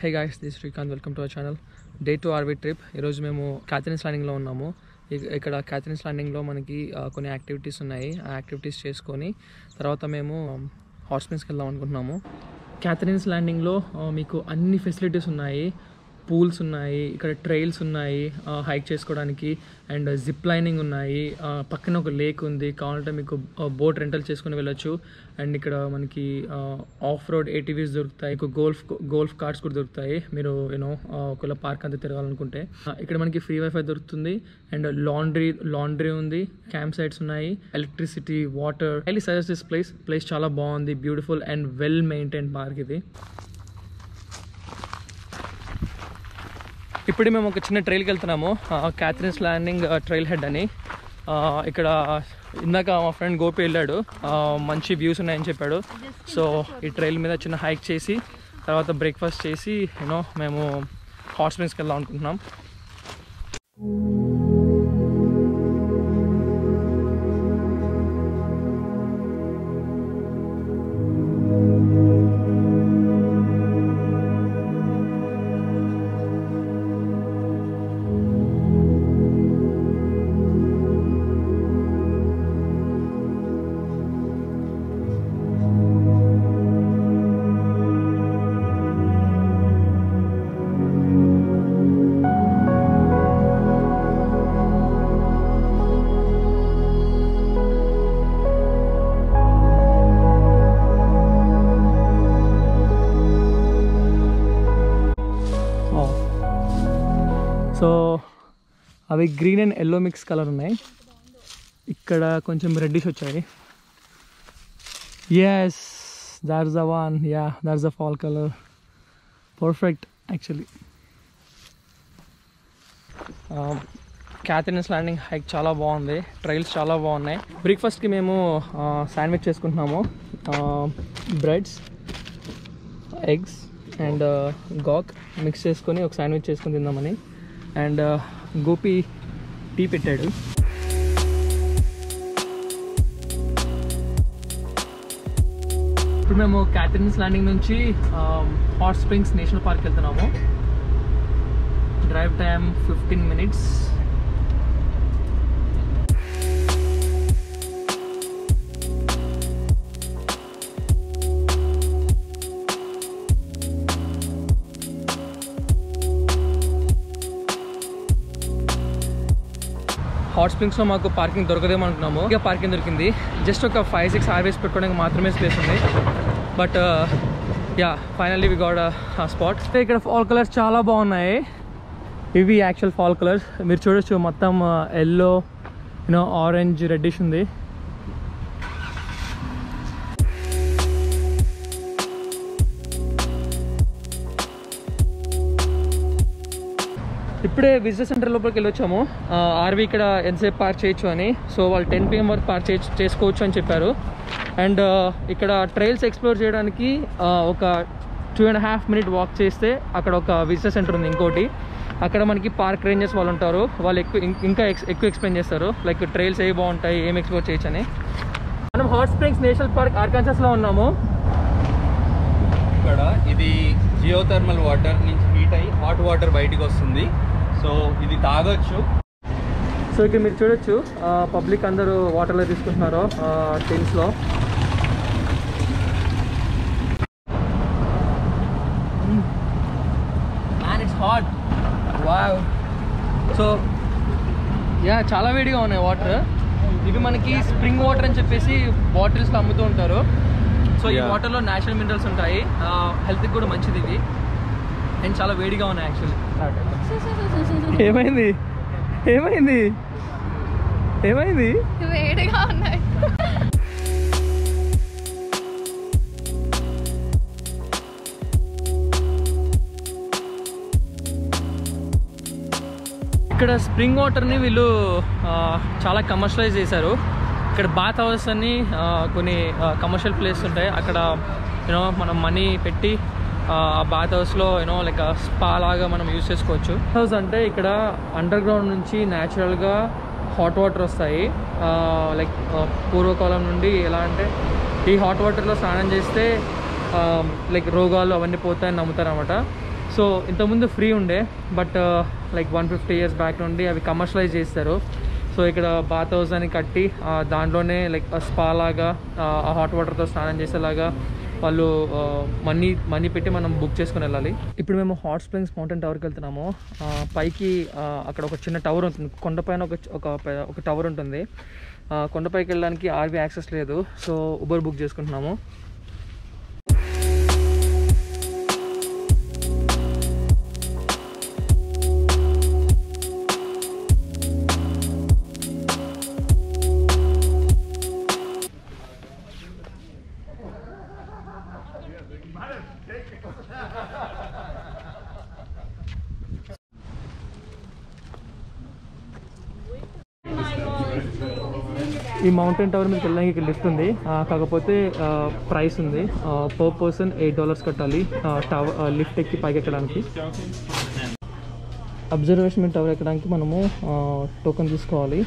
Hey guys, this is Srikanth. Welcome to our channel. Day 2 RV trip. ఈరోజు మేము క్యాథరిన్స్ ల్యాండింగ్లో ఉన్నాము. ఇక్కడ క్యాథరిన్స్ ల్యాండింగ్లో మనకి కొన్ని యాక్టివిటీస్ ఉన్నాయి. ఆ యాక్టివిటీస్ చేసుకొని తర్వాత మేము హాట్ స్ప్రింగ్స్కి వెళ్దాం అనుకుంటున్నాము. క్యాథరిన్స్ ల్యాండింగ్లో మీకు అన్ని ఫెసిలిటీస్ ఉన్నాయి. పూల్స్ ఉన్నాయి, ఇక్కడ ట్రైల్స్ ఉన్నాయి హైక్ చేసుకోవడానికి, అండ్ జిప్ లైనింగ్ ఉన్నాయి. పక్కన ఒక లేక్ ఉంది, కావాలంటే మీకు బోట్ రెంటల్ చేసుకుని వెళ్ళొచ్చు. అండ్ ఇక్కడ మనకి ఆఫ్ రోడ్ ఏటీవీస్ దొరుకుతాయి, గోల్ఫ్ కార్ట్స్ కూడా దొరుకుతాయి. మీరు ఒకవేళ పార్క్ అంతా తిరగాలనుకుంటే ఇక్కడ మనకి ఫ్రీ వైఫై దొరుకుతుంది. అండ్ లాండ్రీ ఉంది, క్యాంప్ సైట్స్ ఉన్నాయి, electricity, water. Highly suggest this place చాలా బాగుంది, beautiful and well maintain park ఇది. ఇప్పుడు మేము ఒక చిన్న ట్రైల్కి వెళ్తున్నాము, క్యాథరిన్స్ ల్యాండింగ్ ట్రైల్ హెడ్ అని. ఇక్కడ ఇందాక మా ఫ్రెండ్ గోపి వెళ్ళాడు, మంచి వ్యూస్ ఉన్నాయని చెప్పాడు. సో ఈ ట్రైల్ మీద చిన్న హైక్ చేసి తర్వాత బ్రేక్ఫాస్ట్ చేసి మేము హాట్ స్ప్రింగ్స్కి వెళ్దాం అనుకుంటున్నాం. సో అవి green and yellow mix colour ఉన్నాయి, ఇక్కడ కొంచెం రెడ్డిష్ వచ్చాయి. Yes, that's the one. Yeah, that's the fall colour. Perfect actually. Catherine's landing hike చాలా బాగుంది, ట్రైల్స్ చాలా బాగున్నాయి. బ్రేక్ఫాస్ట్కి మేము శాండ్విచ్ చేసుకుంటున్నాము. Breads, eggs and guac mix చేసుకొని ఒక శాండ్విచ్ చేసుకొని తిందామని. అండ్ గోపి టీ పెట్టాడు. ఇప్పుడు మేము క్యాథరిన్స్ ల్యాండింగ్ నుంచి హాట్ స్ప్రింగ్స్ నేషనల్ పార్క్ వెళ్తున్నాము. Drive time 15 minutes. హాట్ స్ప్రింగ్స్లో మాకు పార్కింగ్ దొరకదేమో అనుకున్నాము, ఇక పార్కింగ్ దొరికింది. జస్ట్ ఒక 5-6 RVs పెట్టుకోవడానికి మాత్రమే స్పేస్ ఉంది. But yeah, finally we got a spot. ఇక్కడ ఫాల్ కలర్స్ చాలా బాగున్నాయి. ఇవి యాక్చువల్ ఫాల్ కలర్స్ మీరు చూడొచ్చు. మొత్తం ఎల్లో, ఆరెంజ్, రెడ్డిష్ ఉంది. ఇప్పుడే విజిటర్ సెంటర్ లోపలికి వెళ్ళొచ్చాము. ఆర్వీ ఇక్కడ ఎంతసేపు పార్క్ చేయొచ్చు అని. సో వాళ్ళు 10 PM వరకు పార్క్ చేసుకోవచ్చు అని చెప్పారు. అండ్ ఇక్కడ ట్రైల్స్ ఎక్స్ప్లోర్ చేయడానికి ఒక 2.5 minute వాక్ చేస్తే అక్కడ ఒక విజిటర్ సెంటర్ ఉంది ఇంకోటి. అక్కడ మనకి పార్క్ రేంజర్స్ వాళ్ళు ఉంటారు, వాళ్ళు ఇంకా ఎక్కువ ఎక్స్ప్లెయిన్ చేస్తారు, లైక్ ట్రైల్స్ ఏవి బాగుంటాయి, ఏం ఎక్స్ప్లోర్ చేయొచ్చు అని. మనం హాట్ స్ప్రింగ్స్ నేషనల్ పార్క్ ఆర్కాన్సాస్లో ఉన్నాము. ఇక్కడ ఇది జియోథర్మల్ వాటర్ నుంచి హీట్ అయ్యి హాట్ వాటర్ బయటికి వస్తుంది. సో ఇది తాగొచ్చు. సో ఇక్కడ మీరు చూడొచ్చు, పబ్లిక్ అందరూ వాటర్లో తీసుకుంటున్నారు టిన్స్లో. And it's hot. Wow. So yeah, చాలా వేడిగా ఉన్నాయి వాటర్. ఇవి మనకి స్ప్రింగ్ వాటర్ అని చెప్పేసి బాటిల్స్లో అమ్ముతూ ఉంటారు. సో ఈ వాటర్లో న్యాచురల్ మినరల్స్ ఉంటాయి, హెల్త్కి కూడా మంచిది ఇవి. అండ్ చాలా వేడిగా ఉన్నాయి యాక్చువల్లీ. ఏమైంది ఏమైంది ఏమైంది వేడిగా ఉన్నాయి. ఇక్కడ స్ప్రింగ్ వాటర్ని వీళ్ళు చాలా కమర్షియలైజ్ చేశారు. ఇక్కడ బాత్ హౌస్ అని కొన్ని కమర్షియల్ ప్లేస్ ఉంటాయి, అక్కడ మనం మనీ పెట్టి ఆ బాత్ హౌస్లో లైక్ స్పా లాగా మనం యూజ్ చేసుకోవచ్చు. హౌస్ అంటే ఇక్కడ అండర్ గ్రౌండ్ నుంచి న్యాచురల్గా హాట్ వాటర్ వస్తాయి. లైక్ పూర్వకాలం నుండి ఎలా అంటే ఈ హాట్ వాటర్లో స్నానం చేస్తే లైక్ రోగాలు అవన్నీ పోతాయని నమ్ముతారు అనమాట. సో ఇంతకుముందు ఫ్రీ ఉండే, బట్ లైక్ 150 years బ్యాక్ నుండి అవి కమర్షియలైజ్ చేస్తారు. సో ఇక్కడ బాత్ హౌస్ అని కట్టి దాంట్లోనే లైక్ స్పా లాగా హాట్ వాటర్తో స్నానం చేసేలాగా వాళ్ళు మనీ పెట్టి మనం బుక్ చేసుకుని వెళ్ళాలి. ఇప్పుడు మేము హాట్ స్ప్రింగ్స్ మౌంటైన్ టవర్కి వెళ్తున్నాము. పైకి అక్కడ ఒక చిన్న టవర్ ఉంటుంది, కొండపైన ఒక టవర్ ఉంటుంది. కొండపైకి వెళ్ళడానికి ఆర్వీ యాక్సెస్ లేదు, సో ఉబర్ బుక్ చేసుకుంటున్నాము. ఈ మౌంటైన్ టవర్ మీకు వెళ్ళడానికి ఇక్కడ లిఫ్ట్ ఉంది, కాకపోతే ప్రైస్ ఉంది. పర్ పర్సన్ $8 కట్టాలి టవర్ లిఫ్ట్ ఎక్కి పైకి ఎక్కడానికి. అబ్జర్వేషన్ టవర్ ఎక్కడానికి మనము టోకెన్ తీసుకోవాలి.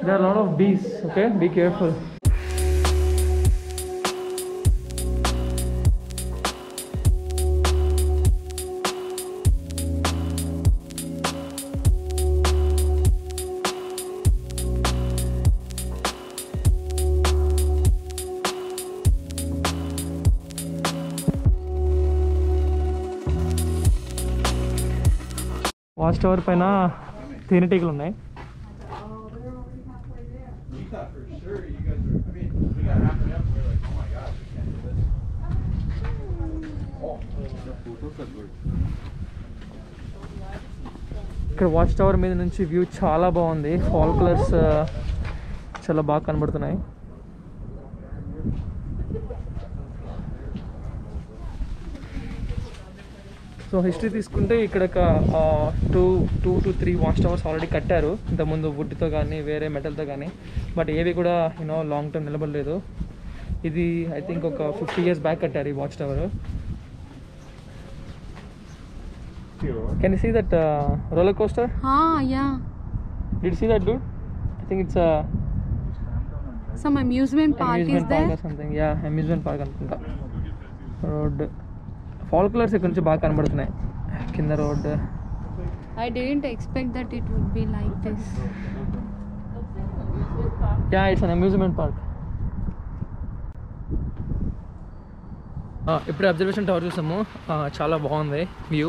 There are a lot of bees, okay? Be careful. Watch tower పైన తేనెటీగలు ఉన్నాయి. ఇక్కడ వాచ్ టవర్ మీద నుంచి వ్యూ చాలా బాగుంది. ఫాల్ కలర్స్ చాలా బాగా కనబడుతున్నాయి. సో హిస్టరీ తీసుకుంటే ఇక్కడ ఒక 2 to 3 వాచ్ టవర్స్ ఆల్రెడీ కట్టారు ఇంతకుముందు, వుడ్తో కానీ వేరే మెటల్తో కానీ. బట్ ఏవి కూడా లాంగ్ టర్మ్ నిలబడలేదు. ఇది ఐ థింక్ ఒక 50 years బ్యాక్ కట్టారు ఈ watch tower. Can you see that roller coaster? Yeah. Did you see that, dude? I think it's some amusement park is there. Park or something. Yeah, amusement park అనుకుంటా. Road fall colours ఇక్కడ నుంచి బాగా కనబడుతున్నాయి కింద road. I didn't expect that it would be like this. Yeah, it's an amusement park. ఇప్పుడు observation tower చూసాము, చాలా బాగుంది వ్యూ.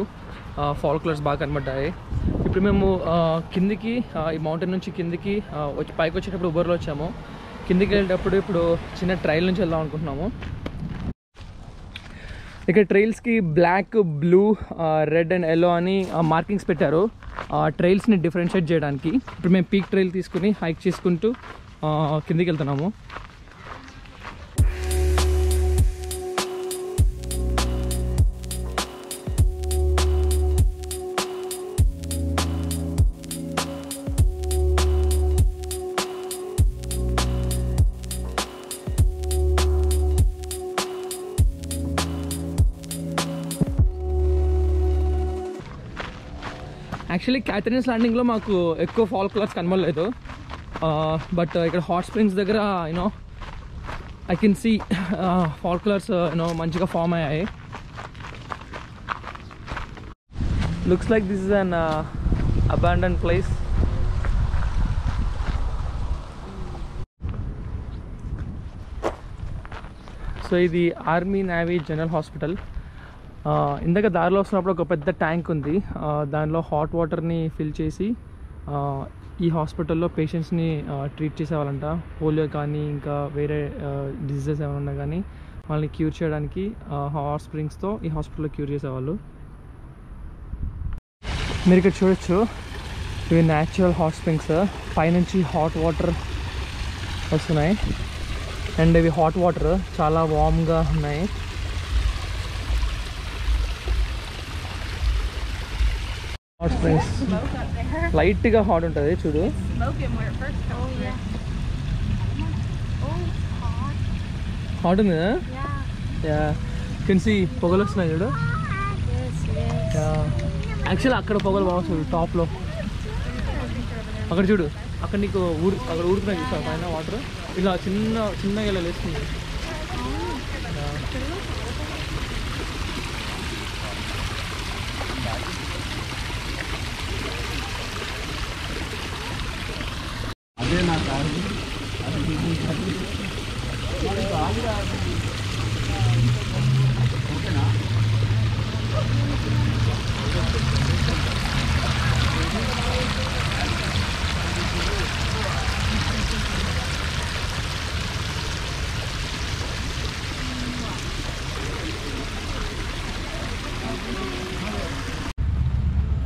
ఫాల్ కలర్స్ బాగా కనబడ్డాయి. ఇప్పుడు మేము కిందికి ఈ మౌంటైన్ నుంచి కిందికి పైకి వచ్చేటప్పుడు ఉబర్లో వచ్చాము. కిందికి వెళ్ళేటప్పుడు ఇప్పుడు చిన్న ట్రైల్ నుంచి వెళ్దాం అనుకుంటున్నాము. ఇక్కడ ట్రైల్స్కి black, blue, red and yellow అని మార్కింగ్స్ పెట్టారు ట్రైల్స్ని డిఫరెన్షియేట్ చేయడానికి. ఇప్పుడు మేము పీక్ ట్రైల్ తీసుకుని హైక్ చేసుకుంటూ కిందికి వెళ్తున్నాము. యాక్చువల్లీ క్యాథరిన్స్ ల్యాండింగ్లో మాకు ఎక్కువ ఫాల్ కలర్స్ కనబడలేదు, బట్ ఇక్కడ హాట్ స్ప్రింగ్స్ దగ్గర I can see fall colours మంచిగా ఫామ్ అయ్యాయి. Looks like this is an abandoned place. So ఇది ఆర్మీ నేవీ జనరల్ హాస్పిటల్. ఇందాక దారిలో వస్తున్నప్పుడు ఒక పెద్ద ట్యాంక్ ఉంది, దానిలో హాట్ వాటర్ని ఫిల్ చేసి ఈ హాస్పిటల్లో పేషెంట్స్ని ట్రీట్ చేసేవాళ్ళంట. పోలియో కానీ ఇంకా వేరే డిసీజెస్ ఏమైనా ఉన్నా కానీ వాళ్ళని క్యూర్ చేయడానికి హాట్ స్ప్రింగ్స్తో ఈ హాస్పిటల్లో క్యూర్ చేసేవాళ్ళు. మీరు ఇక్కడ చూడొచ్చు, ఇవి న్యాచురల్ హాట్ స్ప్రింగ్స్. పైనుంచి హాట్ వాటర్ వస్తున్నాయి అండ్ ఇవి హాట్ వాటర్ చాలా వామ్గా ఉన్నాయి. హాట్ స్ప్రింగ్స్ లైట్గా హాట్ ఉంటుంది చూడు. హాట్ ఉంది కదా? యా కెన్ సీ పొగలు వస్తున్నాయి చూడు. యాక్చువల్లీ అక్కడ పొగలు బాగా వస్తుంది టాప్లో. అక్కడ చూడు, అక్కడ నీకు అక్కడ ఊరుకున్నాయి చూస్తావు పైన వాటర్ ఇలా చిన్నగా ఇలా లేస్తుంది. అదే నా కారు. ఓకేనా?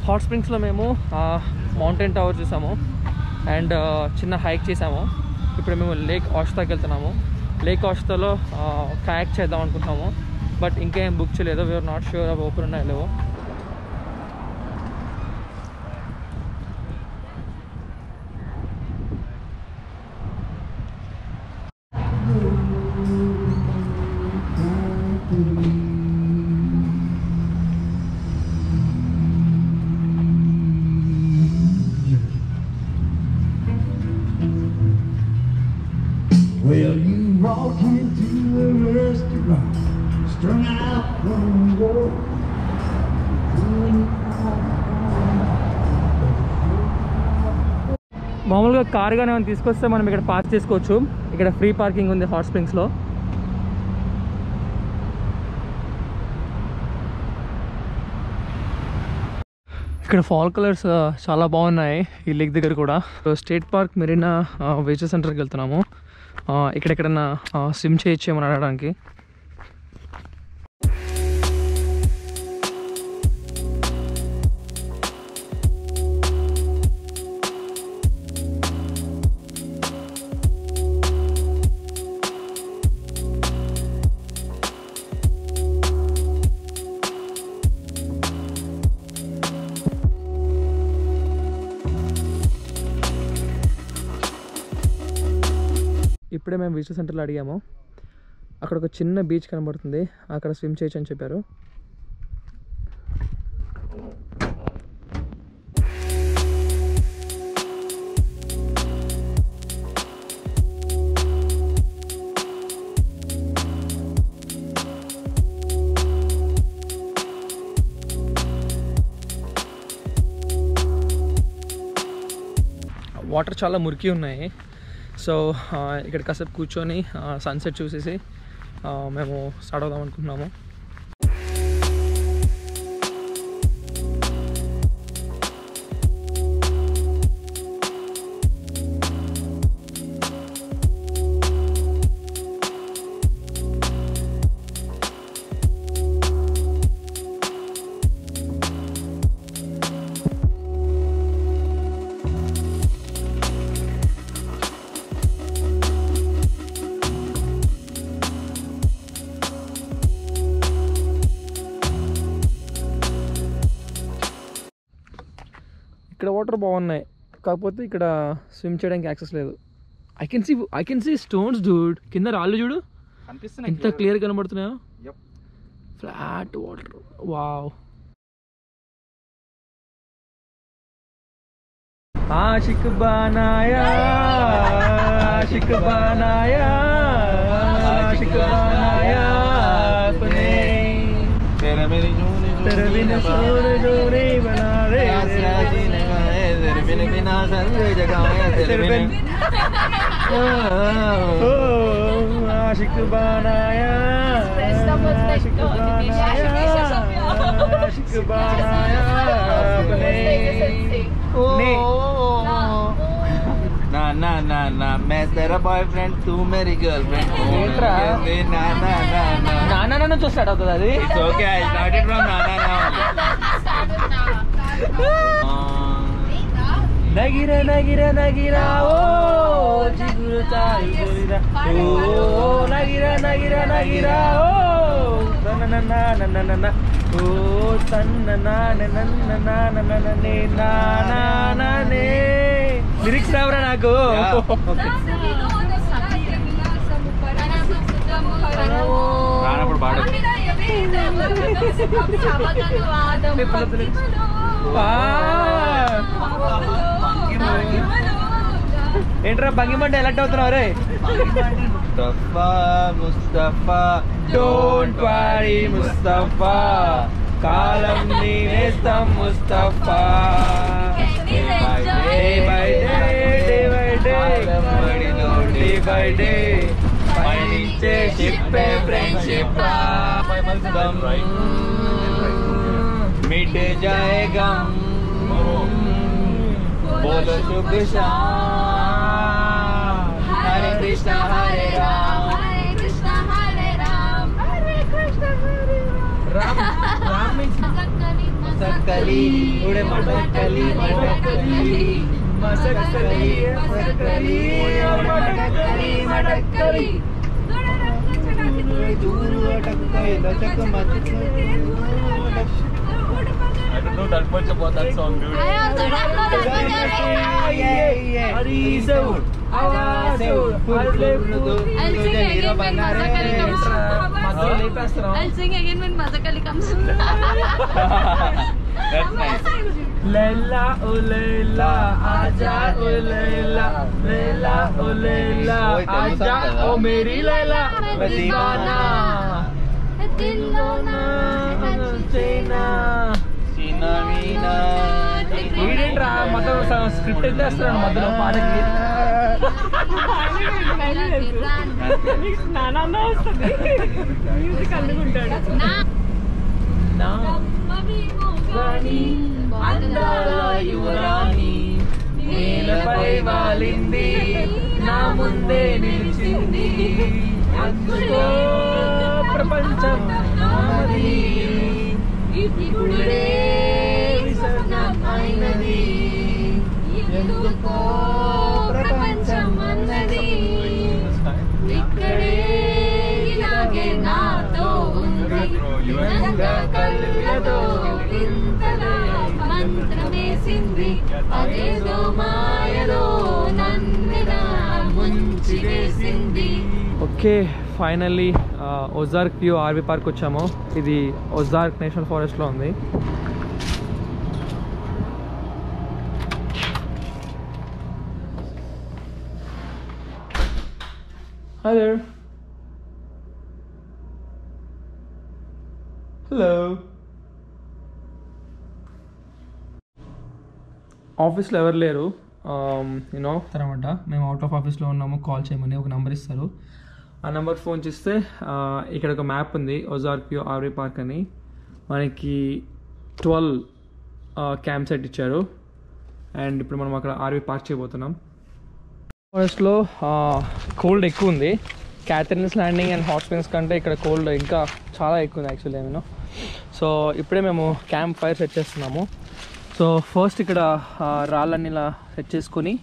హాట్ స్ప్రింగ్స్లో మేము మౌంటైన్ టవర్ చూసాము అండ్ చిన్న హైక్ చేసాము. ఇప్పుడు మేము లేక్ ఆష్తాకి వెళ్తున్నాము. లేక్ ఆష్తాలో కయాక్ చేద్దాం అనుకుంటున్నాము, బట్ ఇంకేం బుక్ చేయలేదు. వీఆర్ నాట్ ష్యూర్ అవి ఓపెన్ ఉన్నాయో లేవో. Well, you walk into a restaurant, strung out from work. మామూలుగా కార్ కానీ మనం తీసుకొస్తే మనం ఇక్కడ పార్క్ చేసుకోవచ్చు. ఇక్కడ ఫ్రీ పార్కింగ్ ఉంది హాట్ స్ప్రింగ్స్లో. ఇక్కడ ఫాల్ కలర్స్ చాలా బాగున్నాయి ఈ లేక్ దగ్గర కూడా. స్టేట్ పార్క్ మెరీనా విజిటర్ సెంటర్కి వెళ్తున్నాము. ఇక్కడెక్కడన్నా స్విమ్ చేయొచ్చేమని అడగడానికి. ఇప్పుడే మేము విజిటర్ సెంటర్లో అడిగాము. అక్కడ ఒక చిన్న బీచ్ కనబడుతుంది, అక్కడ స్విమ్ చేయొచ్చు అని చెప్పారు. వాటర్ చాలా మురికి ఉన్నాయి. సో ఇక్కడ కాసేపు కూర్చొని సన్సెట్ చూసేసి మేము స్టార్ట్ అవుదాం అనుకుంటున్నాము. ఇక్కడ వాటర్ బాగున్నాయి, కాకపోతే ఇక్కడ స్విమ్ చేయడానికి యాక్సెస్ లేదు. I can see stones dude. కింద రాళ్ళు చూడు ఎంత క్లియర్ కనబడుతున్నాయో. Flat water. వావ్. आशिक बनाया आशिक बनाया आशिक बनाया अपने तेरे मेरी तेरे बिन सोने जो नहीं बना रे तेरे बिन बिना संग जगाया तेरे बिन आशिक बनाया आशिक बनाया अपने ना ना ना ना मैं तेरा बॉयफ्रेंड तू मेरी गर्लफ्रेंड ना ना ना ना నానా నాన్న చూస్తాడు అవుతుంది అది. It's okay, I started from na na na. నగిర నగిర నగిరా ఓ చిగురుతా చిగురుతా ఓ నగిర నగిర నగిరా ఓ నన్న నన్న నన్న ఓ తన్న నాన నన్న నాన నన్నే నానా నానే. లిరిక్స్ రావరా నాకు. రానప్పుడు పాడు. ఏంట్రా భంగిమంటే ఎలక్ట్ అవుతున్నావు రే? ముస్తఫా ముస్తఫా డోంట్ వరీ ముస్తఫా, కాలం నీ నేస్తం ముస్తఫా. డే బై డే పయనించే షిప్పే ఫ్రెండ్షిప్, మిట్ జాయేగా बोलो शुभ शाम, हरे कृष्णा हरे राम, हरे कृष्णा हरे राम, हरे कृष्णा हरे राम राम means मसकली उड़े मटकली मटकली मसकली मसकली मटकली दूर अटके लचक मत. I don't know that much about that song, dude. I also don't know that much. I'll sing again when Masakali comes. I'll sing again when Masakali comes. That's nice. Leila oh Leila आजा ओ Leila, Leila oh Leila आजा ओ मेरी Leila, दीवाना दिलवाना चैना Sina Mina. వీడేంట్రా మొత్తం script అయితే వేస్తున్నాడు మధ్యలో పాటకి. అందాల యువరాణి నేలపై వాలింది, నా ముందే నిలిచింది, అందుకో ప్రపంచం నాది, ఇప్పుడే విసర్జనం అయినది, ఎందుకో ప్రపంచం అన్నది, ఇక్కడే ఇలాగే నాతో ఉంది, వినంగా కళ్ళతో ఇంతలో మంత్రమేసింది, అదేదో మాయలో నన్నులా ముంచి వేసింది. Okay, finally Ozark view RV park వచ్చాము. ఇది ఒజార్క్ నేషనల్ ఫారెస్ట్లో ఉంది. Hi there. Hello. ఆఫీస్లో ఎవరు లేరు, యూనో తర్వాత మేము అవుట్ ఆఫ్ ఆఫీస్లో ఉన్నాము. కాల్ చేయమని ఒక నెంబర్ ఇస్తారు. ఆ నెంబర్ ఫోన్ చేస్తే ఇక్కడ ఒక మ్యాప్ ఉంది, ఒజార్క్ వ్యూ ఆర్వీ పార్క్ అని. మనకి 12 క్యాంప్ సెట్ ఇచ్చారు. అండ్ ఇప్పుడు మనం అక్కడ ఆర్వీ పార్క్ చేయబోతున్నాం. ఫారెస్ట్లో కోల్డ్ ఎక్కువ ఉంది. క్యాథరిన్స్ ల్యాండింగ్ అండ్ హాట్ స్ప్రింగ్స్ కంటే ఇక్కడ కోల్డ్ ఇంకా చాలా ఎక్కువ ఉంది యాక్చువల్లీ ఏమో. సో ఇప్పుడే మేము క్యాంప్ ఫైర్ సెట్ చేస్తున్నాము. సో ఫస్ట్ ఇక్కడ రాళ్ళని ఇలా సెట్ చేసుకొని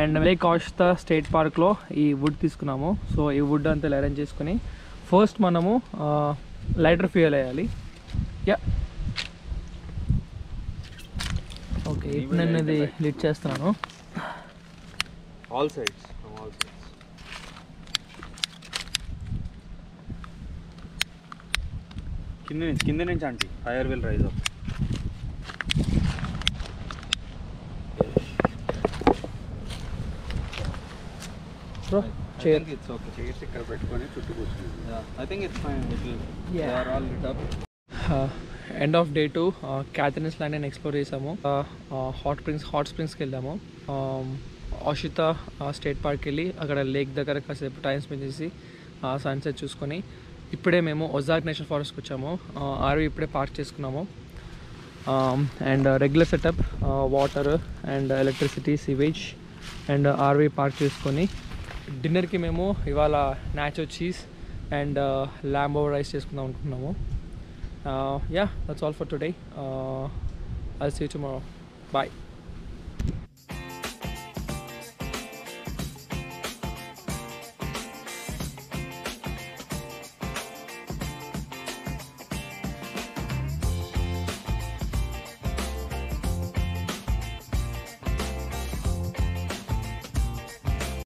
అండ్ లేక్ ఆషితా స్టేట్ పార్క్లో ఈ వుడ్ తీసుకున్నాము. సో ఈ వుడ్ అంతా అరేంజ్ చేసుకొని ఫస్ట్ మనము లైటర్ ఫ్యూయల్ వేయాలి. యా ఓకే, ఇప్పుడు నేను ఇది లిట్ చేస్తున్నాను. All sides, from all sides. కింద నుంచి anti fire will rise up. Bro chair it's okay. Chairs ఇక్కడ పెట్టుకొని చుట్టూ కూర్చుని. I think it's fine. They are all lit up. End of day 2 Catherine's landing explore చేసాము. Hot స్ప్రింగ్స్కి వెళ్ళాము. ఆషితా స్టేట్ పార్క్ వెళ్ళి అక్కడ లేక్ దగ్గర కాసేపు టైం స్పెండ్ చేసి సన్సెట్ చూసుకొని ఇప్పుడే మేము ఒజార్క్ నేషనల్ ఫారెస్ట్కి వచ్చాము. ఆర్వీ ఇప్పుడే పార్క్ చేసుకున్నాము. And regular setup, water and electricity, sewage and RV park చేసుకొని డిన్నర్కి మేము ఇవాళ నాచో చీజ్ అండ్ ల్యాంబో రైస్ చేసుకుందాం అనుకుంటున్నాము. Yeah, that's all for today. I'll see you tomorrow. Bye.